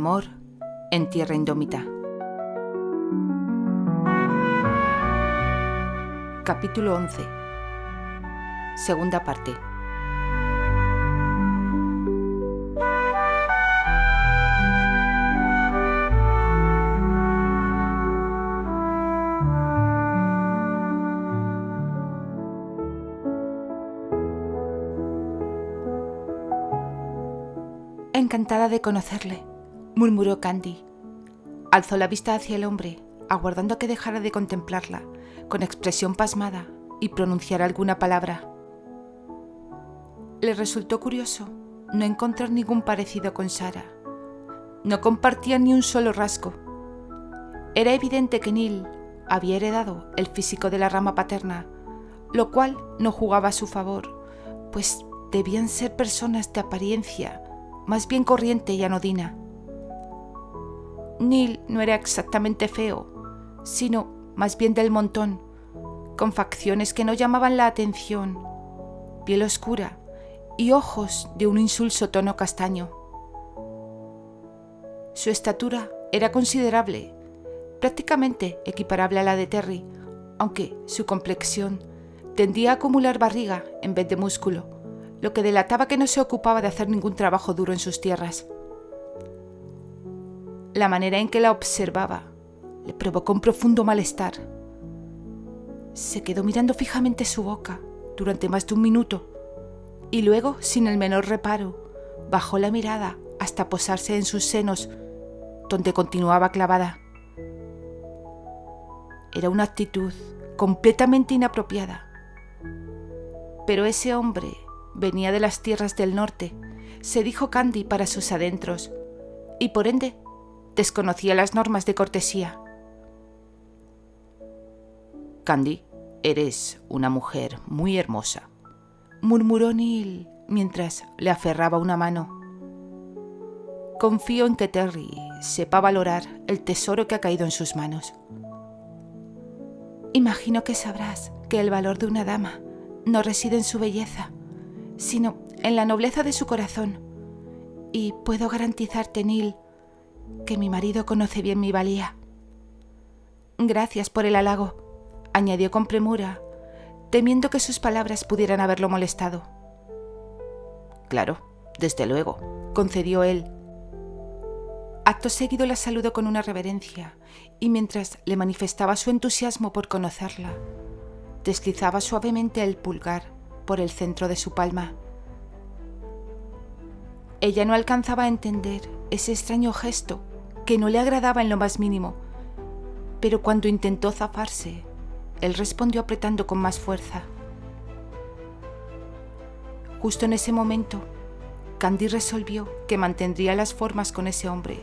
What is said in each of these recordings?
Amor en tierra indómita. Capítulo 11. Segunda parte. Encantada de conocerle, murmuró Candy. Alzó la vista hacia el hombre, aguardando a que dejara de contemplarla, con expresión pasmada, y pronunciara alguna palabra. Le resultó curioso no encontrar ningún parecido con Sarah. No compartían ni un solo rasgo. Era evidente que Neil había heredado el físico de la rama paterna, lo cual no jugaba a su favor, pues debían ser personas de apariencia más bien corriente y anodina. Neil no era exactamente feo, sino más bien del montón, con facciones que no llamaban la atención, piel oscura y ojos de un insulso tono castaño. Su estatura era considerable, prácticamente equiparable a la de Terry, aunque su complexión tendía a acumular barriga en vez de músculo, lo que delataba que no se ocupaba de hacer ningún trabajo duro en sus tierras. La manera en que la observaba le provocó un profundo malestar. Se quedó mirando fijamente su boca durante más de un minuto y luego, sin el menor reparo, bajó la mirada hasta posarse en sus senos, donde continuaba clavada. Era una actitud completamente inapropiada. Pero ese hombre venía de las tierras del norte, se dijo Candy para sus adentros, y por ende desconocía las normas de cortesía. Candy, eres una mujer muy hermosa, murmuró Neil mientras le aferraba una mano. Confío en que Terry sepa valorar el tesoro que ha caído en sus manos. Imagino que sabrás que el valor de una dama no reside en su belleza, sino en la nobleza de su corazón. Y puedo garantizarte, Neil, que mi marido conoce bien mi valía. Gracias por el halago, añadió con premura, temiendo que sus palabras pudieran haberlo molestado. Claro, desde luego, concedió él. Acto seguido la saludó con una reverencia, y mientras le manifestaba su entusiasmo por conocerla, deslizaba suavemente el pulgar por el centro de su palma. Ella no alcanzaba a entender ese extraño gesto que no le agradaba en lo más mínimo, pero cuando intentó zafarse, él respondió apretando con más fuerza. Justo en ese momento, Candy resolvió que mantendría las formas con ese hombre,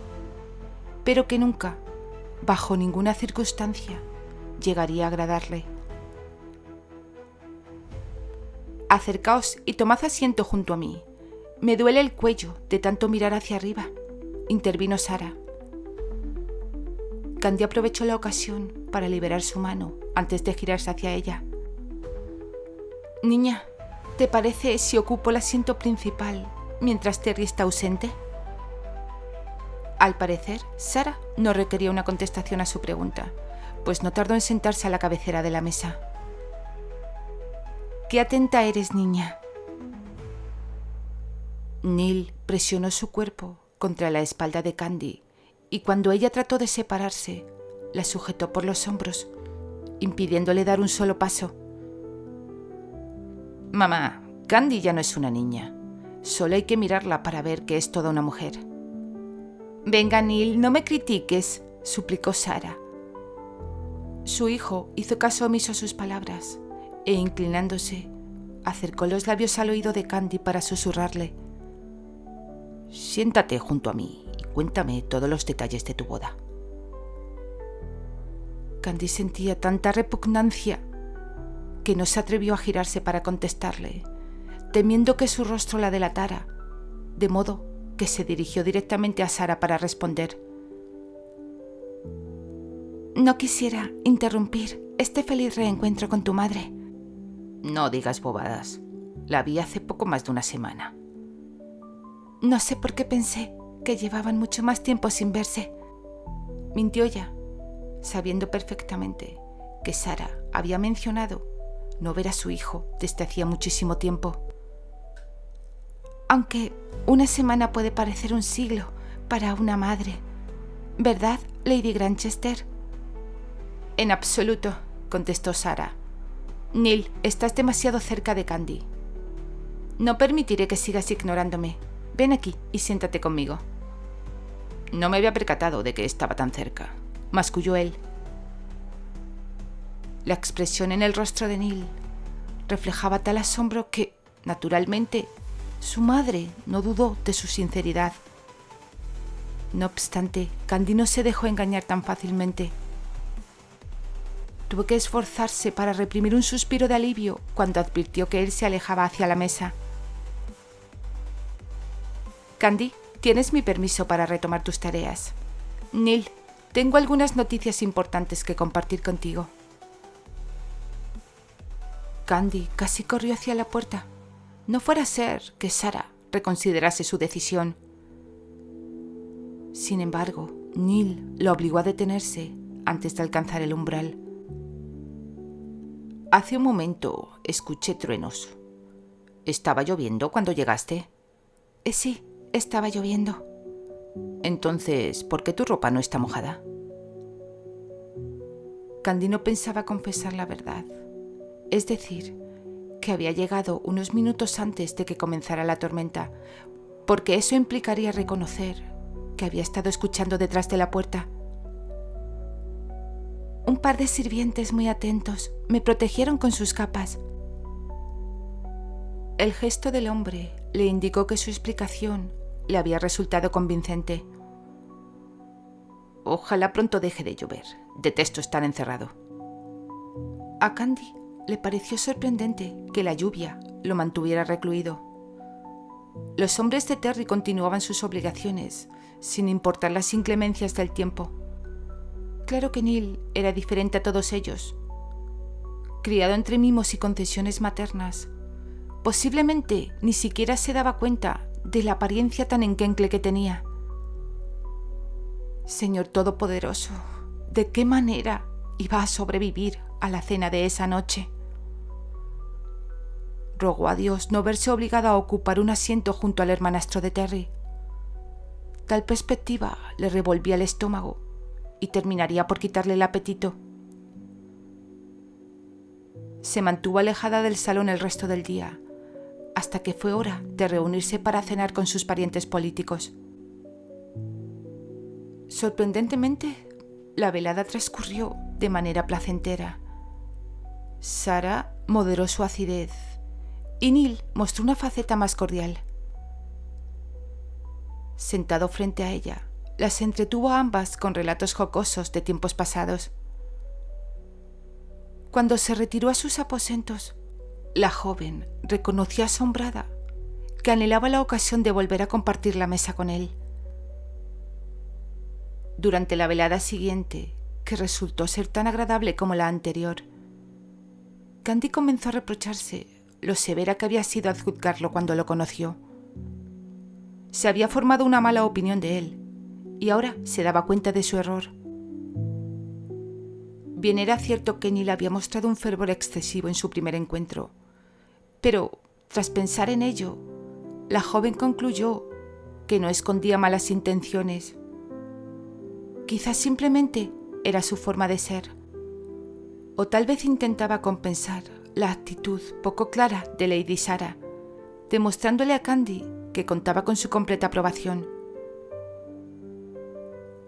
pero que nunca, bajo ninguna circunstancia, llegaría a agradarle. Acercaos y tomad asiento junto a mí. Me duele el cuello de tanto mirar hacia arriba, intervino Sarah. Candy aprovechó la ocasión para liberar su mano antes de girarse hacia ella. Niña, ¿te parece si ocupo el asiento principal mientras Terry está ausente? Al parecer, Sarah no requería una contestación a su pregunta, pues no tardó en sentarse a la cabecera de la mesa. ¡Qué atenta eres, niña! Neil presionó su cuerpo contra la espalda de Candy y cuando ella trató de separarse, la sujetó por los hombros, impidiéndole dar un solo paso. Mamá, Candy ya no es una niña. Solo hay que mirarla para ver que es toda una mujer. Venga, Neil, no me critiques, suplicó Sarah. Su hijo hizo caso omiso a sus palabras e inclinándose, acercó los labios al oído de Candy para susurrarle. Siéntate junto a mí y cuéntame todos los detalles de tu boda. Candy sentía tanta repugnancia que no se atrevió a girarse para contestarle, temiendo que su rostro la delatara, de modo que se dirigió directamente a Sarah para responder. No quisiera interrumpir este feliz reencuentro con tu madre. No digas bobadas. La vi hace poco más de una semana. No sé por qué pensé que llevaban mucho más tiempo sin verse. Mintió ya, sabiendo perfectamente que Sara había mencionado no ver a su hijo desde hacía muchísimo tiempo. Aunque una semana puede parecer un siglo para una madre, ¿verdad, Lady Granchester? En absoluto, contestó Sara. Neil, estás demasiado cerca de Candy. No permitiré que sigas ignorándome. Ven aquí y siéntate conmigo. No me había percatado de que estaba tan cerca, masculló él. La expresión en el rostro de Neil reflejaba tal asombro que, naturalmente, su madre no dudó de su sinceridad. No obstante, Candy no se dejó engañar tan fácilmente. Tuvo que esforzarse para reprimir un suspiro de alivio cuando advirtió que él se alejaba hacia la mesa. Candy, tienes mi permiso para retomar tus tareas. Neil, tengo algunas noticias importantes que compartir contigo. Candy casi corrió hacia la puerta. No fuera a ser que Sara reconsiderase su decisión. Sin embargo, Neil lo obligó a detenerse antes de alcanzar el umbral. Hace un momento escuché truenos. ¿Estaba lloviendo cuando llegaste? Sí, estaba lloviendo. Entonces, ¿por qué tu ropa no está mojada? Candy no pensaba confesar la verdad. Es decir, que había llegado unos minutos antes de que comenzara la tormenta, porque eso implicaría reconocer que había estado escuchando detrás de la puerta. Un par de sirvientes muy atentos me protegieron con sus capas. El gesto del hombre le indicó que su explicación le había resultado convincente. Ojalá pronto deje de llover. Detesto estar encerrado. A Candy le pareció sorprendente que la lluvia lo mantuviera recluido. Los hombres de Terry continuaban sus obligaciones, sin importar las inclemencias del tiempo. Claro que Neil era diferente a todos ellos. Criado entre mimos y concesiones maternas, posiblemente ni siquiera se daba cuenta de la apariencia tan enquencle que tenía. Señor Todopoderoso, ¿de qué manera iba a sobrevivir a la cena de esa noche? Rogó a Dios no verse obligado a ocupar un asiento junto al hermanastro de Terry. Tal perspectiva le revolvía el estómago y terminaría por quitarle el apetito. Se mantuvo alejada del salón el resto del día, hasta que fue hora de reunirse para cenar con sus parientes políticos. Sorprendentemente, la velada transcurrió de manera placentera. Sara moderó su acidez y Neil mostró una faceta más cordial. Sentado frente a ella, las entretuvo a ambas con relatos jocosos de tiempos pasados. Cuando se retiró a sus aposentos, la joven reconoció asombrada que anhelaba la ocasión de volver a compartir la mesa con él. Durante la velada siguiente, que resultó ser tan agradable como la anterior, Candy comenzó a reprocharse lo severa que había sido al juzgarlo cuando lo conoció. Se había formado una mala opinión de él, y ahora se daba cuenta de su error. Bien era cierto que Neil había mostrado un fervor excesivo en su primer encuentro, pero tras pensar en ello, la joven concluyó que no escondía malas intenciones. Quizás simplemente era su forma de ser, o tal vez intentaba compensar la actitud poco clara de Lady Sara, demostrándole a Candy que contaba con su completa aprobación.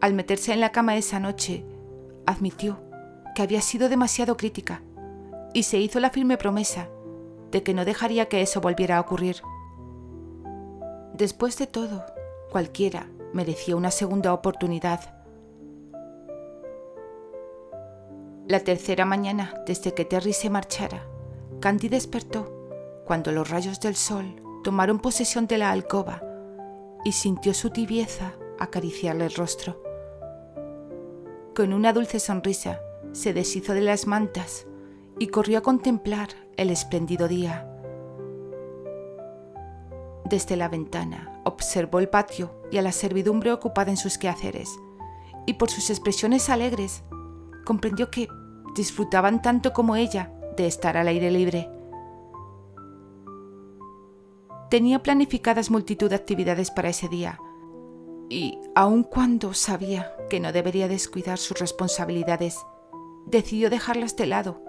Al meterse en la cama esa noche, admitió que había sido demasiado crítica y se hizo la firme promesa de que no dejaría que eso volviera a ocurrir. Después de todo, cualquiera merecía una segunda oportunidad. La tercera mañana desde que Terry se marchara, Candy despertó cuando los rayos del sol tomaron posesión de la alcoba y sintió su tibieza acariciarle el rostro. Con una dulce sonrisa, se deshizo de las mantas y corrió a contemplar el espléndido día. Desde la ventana observó el patio y a la servidumbre ocupada en sus quehaceres, y por sus expresiones alegres comprendió que disfrutaban tanto como ella de estar al aire libre. Tenía planificadas multitud de actividades para ese día, y aun cuando sabía que no debería descuidar sus responsabilidades, decidió dejarlas de lado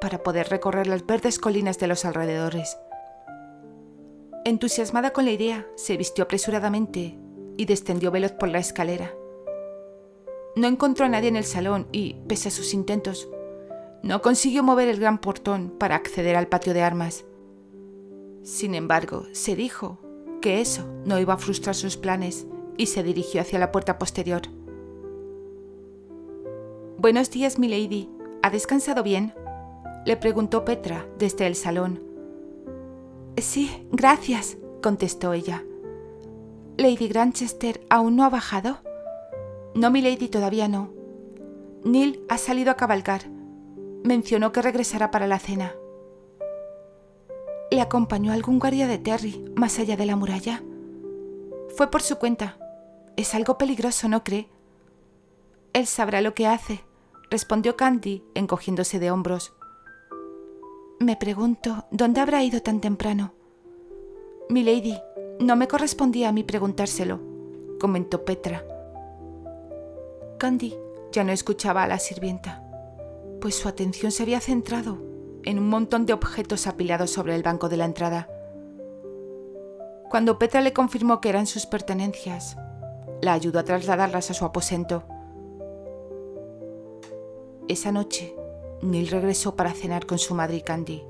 para poder recorrer las verdes colinas de los alrededores. Entusiasmada con la idea, se vistió apresuradamente y descendió veloz por la escalera. No encontró a nadie en el salón y, pese a sus intentos, no consiguió mover el gran portón para acceder al patio de armas. Sin embargo, se dijo que eso no iba a frustrar sus planes y se dirigió hacia la puerta posterior. «Buenos días, milady. ¿Ha descansado bien?», le preguntó Petra desde el salón. «Sí, gracias», contestó ella. «¿Lady Granchester aún no ha bajado?» «No, milady, todavía no. Neil ha salido a cabalgar. Mencionó que regresará para la cena». «¿Le acompañó algún guardia de Terry más allá de la muralla?» «Fue por su cuenta. Es algo peligroso, ¿no cree?» «Él sabrá lo que hace», respondió Candy, encogiéndose de hombros. «Me pregunto dónde habrá ido tan temprano». «Milady, no me correspondía a mí preguntárselo», comentó Petra. Candy ya no escuchaba a la sirvienta, pues su atención se había centrado en un montón de objetos apilados sobre el banco de la entrada. Cuando Petra le confirmó que eran sus pertenencias, la ayudó a trasladarlas a su aposento. Esa noche, Neil regresó para cenar con su madre y Candy.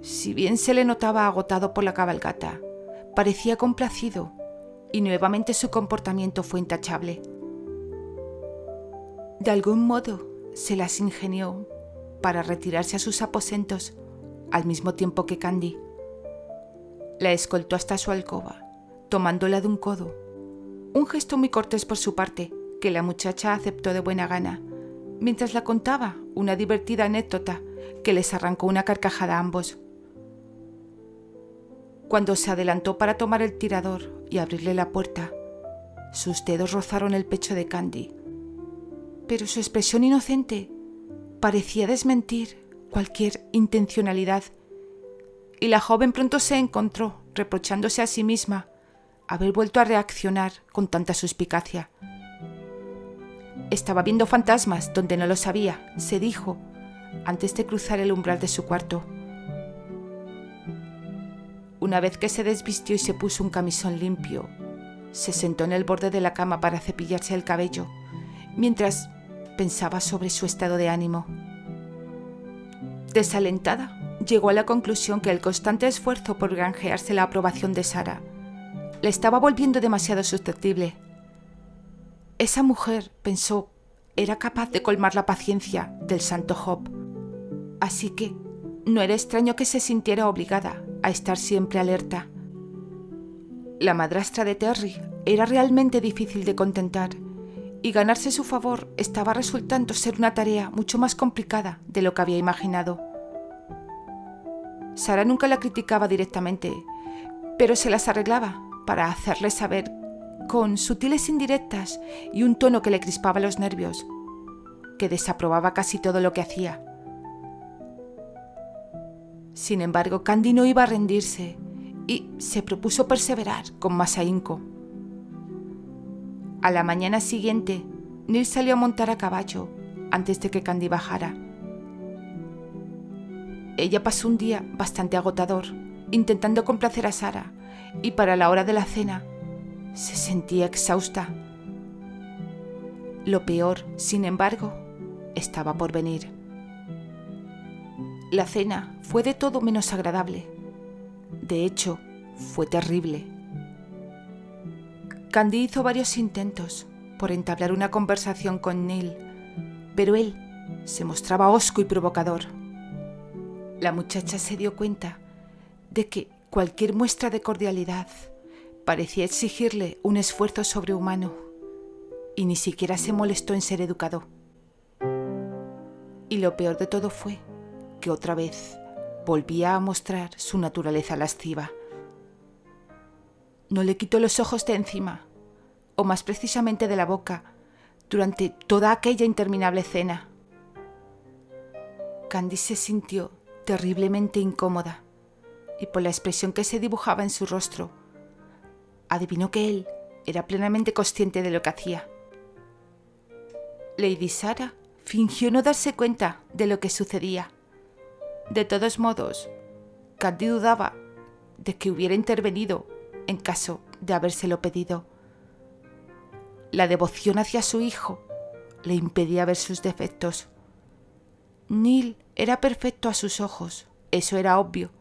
Si bien se le notaba agotado por la cabalgata, parecía complacido y nuevamente su comportamiento fue intachable. De algún modo se las ingenió para retirarse a sus aposentos al mismo tiempo que Candy. La escoltó hasta su alcoba, tomándola de un codo, un gesto muy cortés por su parte que la muchacha aceptó de buena gana, mientras la contaba una divertida anécdota que les arrancó una carcajada a ambos. Cuando se adelantó para tomar el tirador y abrirle la puerta, sus dedos rozaron el pecho de Candy, pero su expresión inocente parecía desmentir cualquier intencionalidad, y la joven pronto se encontró reprochándose a sí misma haber vuelto a reaccionar con tanta suspicacia. Estaba viendo fantasmas donde no lo sabía, se dijo, antes de cruzar el umbral de su cuarto. Una vez que se desvistió y se puso un camisón limpio, se sentó en el borde de la cama para cepillarse el cabello, mientras pensaba sobre su estado de ánimo. Desalentada, llegó a la conclusión que el constante esfuerzo por granjearse la aprobación de Sarah le estaba volviendo demasiado susceptible. Esa mujer, pensó, era capaz de colmar la paciencia del santo Job, así que no era extraño que se sintiera obligada a estar siempre alerta. La madrastra de Terry era realmente difícil de contentar, y ganarse su favor estaba resultando ser una tarea mucho más complicada de lo que había imaginado. Sarah nunca la criticaba directamente, pero se las arreglaba para hacerle saber, con sutiles indirectas y un tono que le crispaba los nervios, que desaprobaba casi todo lo que hacía. Sin embargo, Candy no iba a rendirse y se propuso perseverar con más ahínco. A la mañana siguiente, Neil salió a montar a caballo antes de que Candy bajara. Ella pasó un día bastante agotador, intentando complacer a Sarah, y para la hora de la cena se sentía exhausta. Lo peor, sin embargo, estaba por venir. La cena fue de todo menos agradable. De hecho, fue terrible. Candy hizo varios intentos por entablar una conversación con Neil, pero él se mostraba hosco y provocador. La muchacha se dio cuenta de que cualquier muestra de cordialidad parecía exigirle un esfuerzo sobrehumano, y ni siquiera se molestó en ser educado. Y lo peor de todo fue que otra vez volvía a mostrar su naturaleza lasciva. no le quitó los ojos de encima, o más precisamente de la boca, durante toda aquella interminable cena. Candy se sintió terriblemente incómoda y por la expresión que se dibujaba en su rostro, adivinó que él era plenamente consciente de lo que hacía. Lady Sarah fingió no darse cuenta de lo que sucedía. De todos modos, Candy dudaba de que hubiera intervenido en caso de habérselo pedido. La devoción hacia su hijo le impedía ver sus defectos. Neil era perfecto a sus ojos, eso era obvio,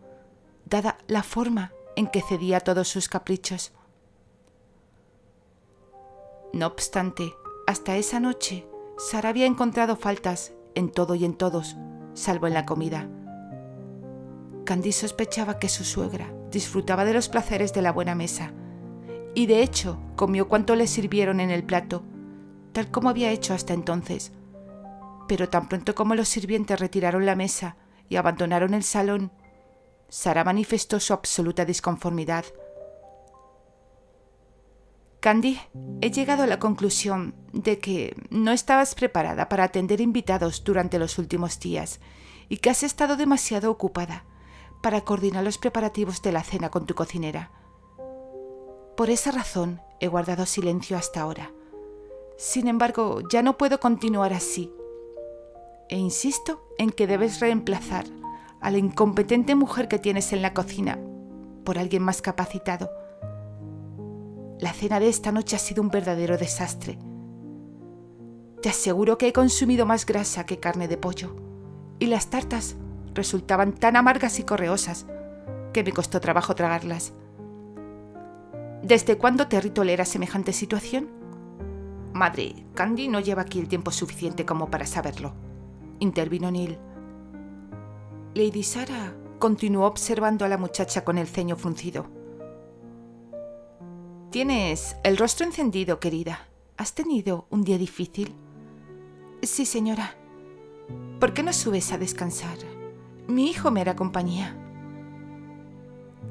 dada la forma en que cedía a todos sus caprichos. No obstante, hasta esa noche, Sarah había encontrado faltas en todo y en todos, salvo en la comida. Candy sospechaba que su suegra disfrutaba de los placeres de la buena mesa, y de hecho comió cuanto le sirvieron en el plato, tal como había hecho hasta entonces. Pero tan pronto como los sirvientes retiraron la mesa y abandonaron el salón, Sarah manifestó su absoluta disconformidad. Candy, he llegado a la conclusión de que no estabas preparada para atender invitados durante los últimos días y que has estado demasiado ocupada para coordinar los preparativos de la cena con tu cocinera. Por esa razón he guardado silencio hasta ahora. Sin embargo, ya no puedo continuar así. E insisto en que debes reemplazar a la incompetente mujer que tienes en la cocina por alguien más capacitado. La cena de esta noche ha sido un verdadero desastre. Te aseguro que he consumido más grasa que carne de pollo, y las tartas resultaban tan amargas y correosas que me costó trabajo tragarlas. ¿Desde cuándo Terry tolera semejante situación? Madre, Candy no lleva aquí el tiempo suficiente como para saberlo, intervino Neil. Lady Sarah continuó observando a la muchacha con el ceño fruncido. Tienes el rostro encendido, querida. ¿Has tenido un día difícil? Sí, señora. ¿Por qué no subes a descansar? Mi hijo me hará compañía.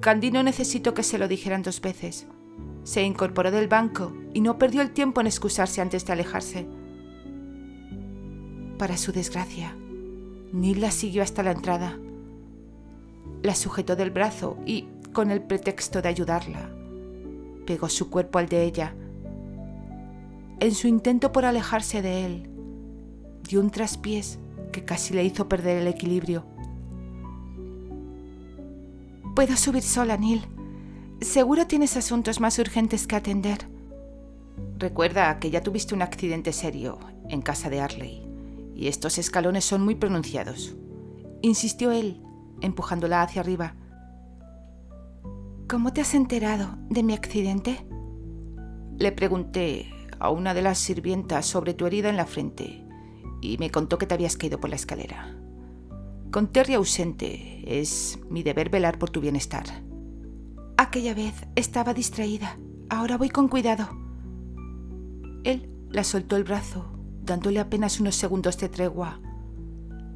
Candy no necesitó que se lo dijeran 2 veces. Se incorporó del banco y no perdió el tiempo en excusarse antes de alejarse. Para su desgracia, Neil la siguió hasta la entrada. La sujetó del brazo y, con el pretexto de ayudarla, pegó su cuerpo al de ella. En su intento por alejarse de él, dio un traspiés que casi le hizo perder el equilibrio. Puedo subir sola, Neil. Seguro tienes asuntos más urgentes que atender. Recuerda que ya tuviste un accidente serio en casa de Arley y estos escalones son muy pronunciados, insistió él, empujándola hacia arriba. ¿Cómo te has enterado de mi accidente? Le pregunté a una de las sirvientas sobre tu herida en la frente y me contó que te habías caído por la escalera. Con Terry ausente, es mi deber velar por tu bienestar. Aquella vez estaba distraída. Ahora voy con cuidado. Él la soltó el brazo, dándole apenas unos segundos de tregua,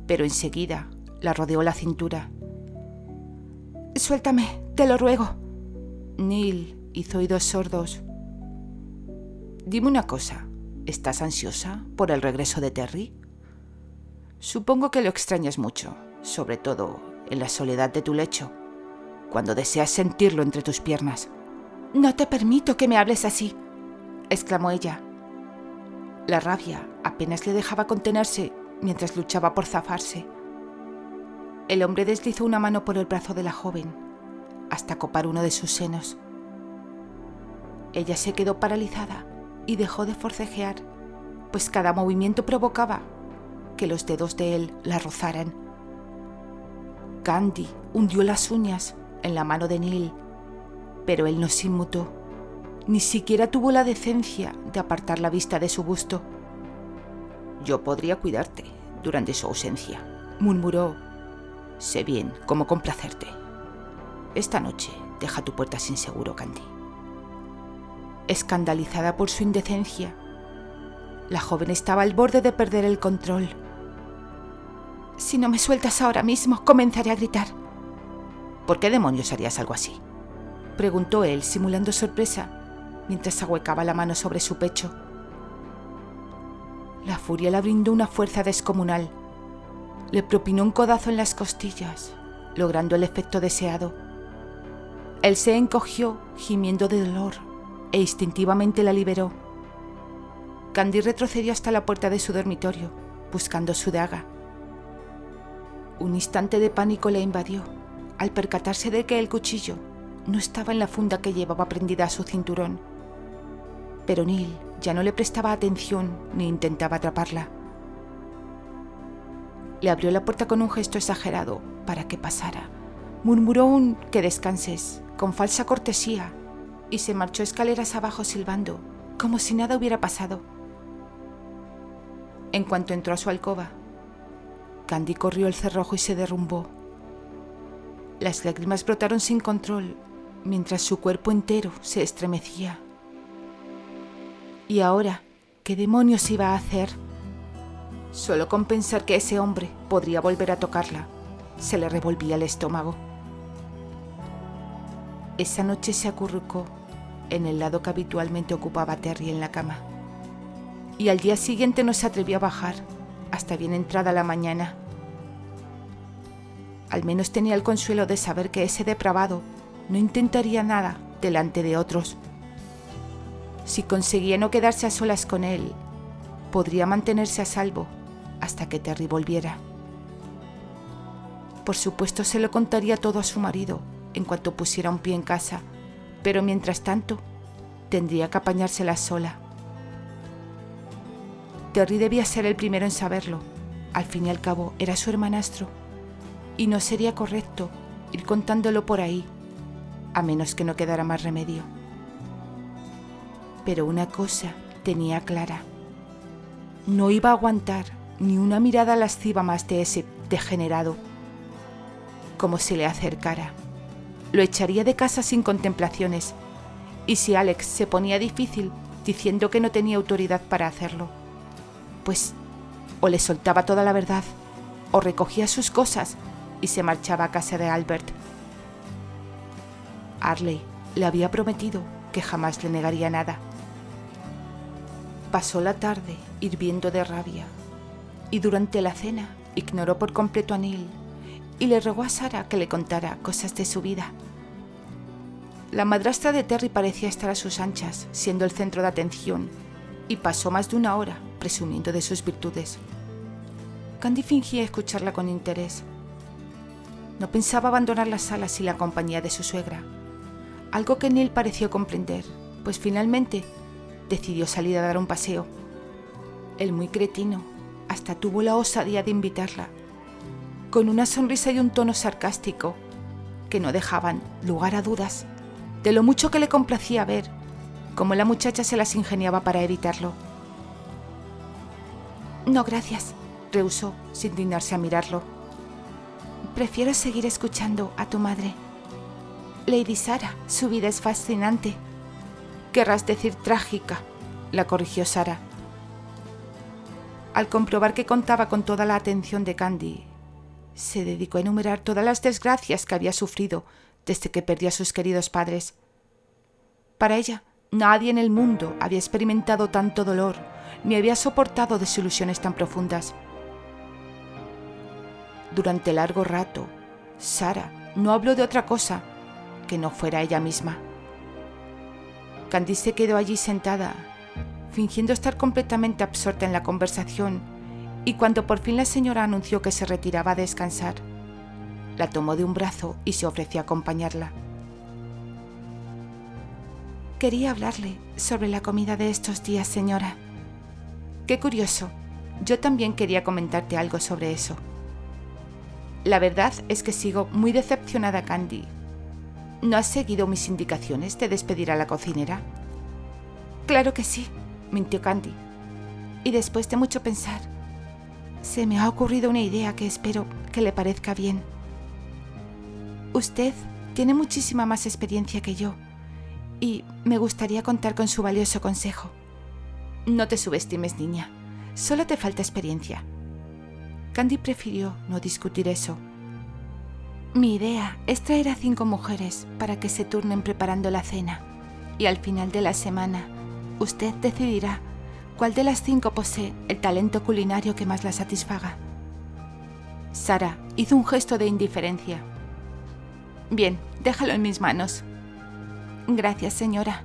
pero enseguida la rodeó la cintura. Suéltame, te lo ruego. Neil hizo oídos sordos. Dime una cosa, ¿estás ansiosa por el regreso de Terry? Supongo que lo extrañas mucho, sobre todo en la soledad de tu lecho, cuando deseas sentirlo entre tus piernas. No te permito que me hables así, exclamó ella. La rabia apenas le dejaba contenerse mientras luchaba por zafarse. El hombre deslizó una mano por el brazo de la joven, hasta copar uno de sus senos. Ella se quedó paralizada y dejó de forcejear, pues cada movimiento provocaba que los dedos de él la rozaran. Candy hundió las uñas en la mano de Neil, pero él no se inmutó, ni siquiera tuvo la decencia de apartar la vista de su busto. Yo podría cuidarte durante su ausencia, murmuró. Sé bien cómo complacerte. Esta noche deja tu puerta sin seguro, Candy. Escandalizada por su indecencia, la joven estaba al borde de perder el control. Si no me sueltas ahora mismo, comenzaré a gritar. ¿Por qué demonios harías algo así? preguntó él, simulando sorpresa, mientras ahuecaba la mano sobre su pecho. La furia le brindó una fuerza descomunal. Le propinó un codazo en las costillas, logrando el efecto deseado. Él se encogió, gimiendo de dolor, e instintivamente la liberó. Candy retrocedió hasta la puerta de su dormitorio, buscando su daga. Un instante de pánico le invadió, al percatarse de que el cuchillo no estaba en la funda que llevaba prendida a su cinturón. Pero Neil ya no le prestaba atención ni intentaba atraparla. Le abrió la puerta con un gesto exagerado para que pasara. Murmuró un «que descanses» con falsa cortesía y se marchó escaleras abajo silbando, como si nada hubiera pasado. En cuanto entró a su alcoba, Candy corrió el cerrojo y se derrumbó. Las lágrimas brotaron sin control, mientras su cuerpo entero se estremecía. ¿Y ahora qué demonios iba a hacer? Solo con pensar que ese hombre podría volver a tocarla, se le revolvía el estómago. Esa noche se acurrucó en el lado que habitualmente ocupaba Terry en la cama. Y al día siguiente no se atrevió a bajar, hasta bien entrada la mañana. Al menos tenía el consuelo de saber que ese depravado no intentaría nada delante de otros. Si conseguía no quedarse a solas con él, podría mantenerse a salvo hasta que Terry volviera. Por supuesto se lo contaría todo a su marido en cuanto pusiera un pie en casa, pero mientras tanto tendría que apañársela sola. Terry debía ser el primero en saberlo. Al fin y al cabo era su hermanastro, y no sería correcto ir contándolo por ahí, a menos que no quedara más remedio. Pero una cosa tenía clara: no iba a aguantar ni una mirada lasciva más de ese degenerado. Como se le acercara, lo echaría de casa sin contemplaciones, y si Alex se ponía difícil diciendo que no tenía autoridad para hacerlo, pues o le soltaba toda la verdad, o recogía sus cosas y se marchaba a casa de Albert. Arley le había prometido que jamás le negaría nada. Pasó la tarde hirviendo de rabia, y durante la cena ignoró por completo a Neil y le rogó a Sarah que le contara cosas de su vida. La madrastra de Terry parecía estar a sus anchas, siendo el centro de atención, y pasó más de una hora presumiendo de sus virtudes. Candy fingía escucharla con interés. No pensaba abandonar la sala sin la compañía de su suegra, algo que Neil pareció comprender, pues finalmente decidió salir a dar un paseo. El muy cretino hasta tuvo la osadía de invitarla, con una sonrisa y un tono sarcástico que no dejaban lugar a dudas de lo mucho que le complacía ver cómo la muchacha se las ingeniaba para evitarlo. «No, gracias», rehusó, sin dignarse a mirarlo. «Prefiero seguir escuchando a tu madre. Lady Sarah, su vida es fascinante». «Querrás decir trágica», la corrigió Sarah. Al comprobar que contaba con toda la atención de Candy, se dedicó a enumerar todas las desgracias que había sufrido desde que perdió a sus queridos padres. Para ella, nadie en el mundo había experimentado tanto dolor, ni había soportado desilusiones tan profundas. Durante largo rato, Sarah no habló de otra cosa que no fuera ella misma. Candy se quedó allí sentada, fingiendo estar completamente absorta en la conversación, y cuando por fin la señora anunció que se retiraba a descansar, la tomó de un brazo y se ofreció a acompañarla. «Quería hablarle sobre la comida de estos días, señora». «Qué curioso. Yo también quería comentarte algo sobre eso. La verdad es que sigo muy decepcionada, Candy. ¿No has seguido mis indicaciones de despedir a la cocinera?» «Claro que sí», mintió Candy. «Y después de mucho pensar, se me ha ocurrido una idea que espero que le parezca bien. Usted tiene muchísima más experiencia que yo, y me gustaría contar con su valioso consejo». «No te subestimes, niña. Solo te falta experiencia». Candy prefirió no discutir eso. Mi idea es traer a 5 mujeres para que se turnen preparando la cena. Y al final de la semana, usted decidirá cuál de las 5 posee el talento culinario que más la satisfaga. Sara hizo un gesto de indiferencia. Bien, déjalo en mis manos. Gracias, señora.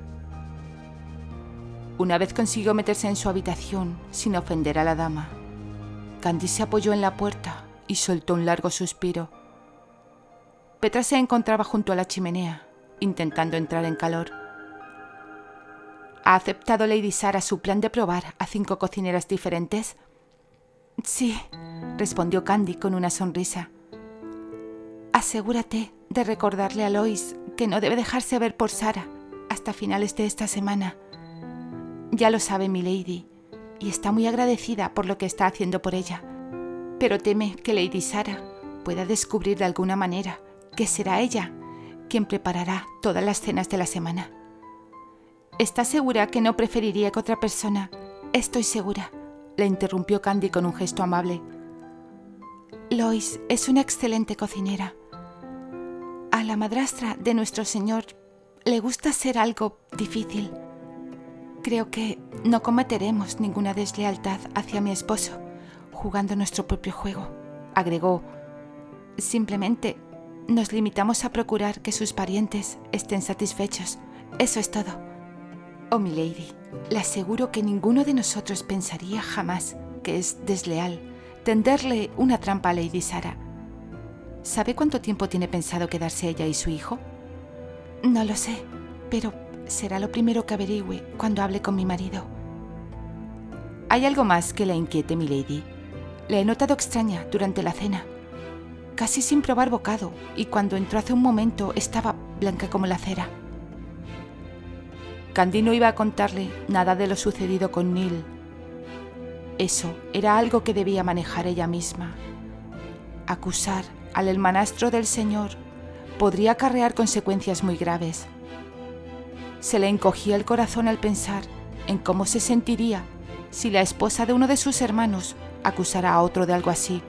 Una vez consiguió meterse en su habitación sin ofender a la dama, Candy se apoyó en la puerta y soltó un largo suspiro. Petra se encontraba junto a la chimenea, intentando entrar en calor. ¿Ha aceptado Lady Sara su plan de probar a 5 cocineras diferentes? Sí, respondió Candy con una sonrisa. Asegúrate de recordarle a Lois que no debe dejarse ver por Sara hasta finales de esta semana. Ya lo sabe milady, y está muy agradecida por lo que está haciendo por ella, pero teme que Lady Sara pueda descubrir de alguna manera que será ella quien preparará todas las cenas de la semana. ¿Está segura que no preferiría que otra persona? Estoy segura, le interrumpió Candy con un gesto amable. Lois es una excelente cocinera. A la madrastra de nuestro señor le gusta hacer algo difícil. Creo que no cometeremos ninguna deslealtad hacia mi esposo, jugando nuestro propio juego, agregó. Simplemente nos limitamos a procurar que sus parientes estén satisfechos. Eso es todo. Oh, milady, le aseguro que ninguno de nosotros pensaría jamás que es desleal tenderle una trampa a Lady Sara. ¿Sabe cuánto tiempo tiene pensado quedarse ella y su hijo? No lo sé, pero será lo primero que averigüe cuando hable con mi marido. ¿Hay algo más que la inquiete, milady? Le he notado extraña durante la cena, casi sin probar bocado, y cuando entró hace un momento estaba blanca como la cera. Candy no iba a contarle nada de lo sucedido con Neil. Eso era algo que debía manejar ella misma. Acusar al hermanastro del señor podría acarrear consecuencias muy graves. Se le encogía el corazón al pensar en cómo se sentiría si la esposa de uno de sus hermanos acusara a otro de algo así.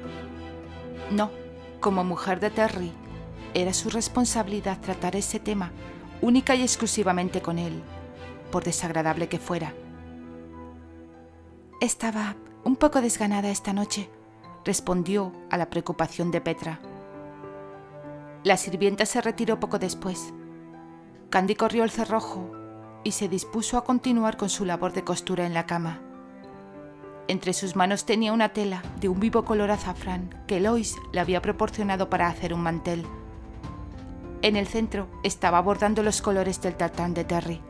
No, como mujer de Terry, era su responsabilidad tratar ese tema única y exclusivamente con él, por desagradable que fuera. Estaba un poco desganada esta noche, respondió a la preocupación de Petra. La sirvienta se retiró poco después. Candy corrió el cerrojo y se dispuso a continuar con su labor de costura en la cama. Entre sus manos tenía una tela de un vivo color azafrán que Lois le había proporcionado para hacer un mantel. En el centro estaba bordando los colores del tartán de Terry.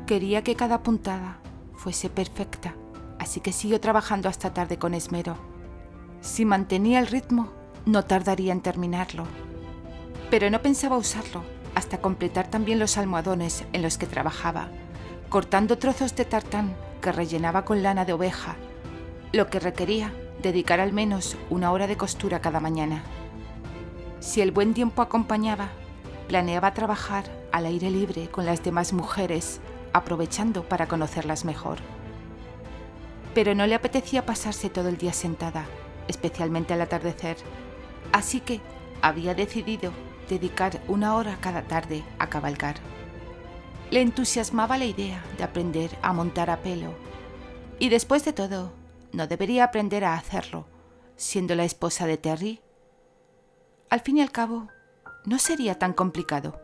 Quería que cada puntada fuese perfecta, así que siguió trabajando hasta tarde con esmero. Si mantenía el ritmo, no tardaría en terminarlo. Pero no pensaba usarlo hasta completar también los almohadones en los que trabajaba, cortando trozos de tartán que rellenaba con lana de oveja, lo que requería dedicar al menos 1 hora de costura cada mañana. Si el buen tiempo acompañaba, planeaba trabajar al aire libre con las demás mujeres, aprovechando para conocerlas mejor. Pero no le apetecía pasarse todo el día sentada, especialmente al atardecer, así que había decidido dedicar 1 hora cada tarde a cabalgar. Le entusiasmaba la idea de aprender a montar a pelo, y después de todo, no debería aprender a hacerlo, siendo la esposa de Terry. Al fin y al cabo, no sería tan complicado.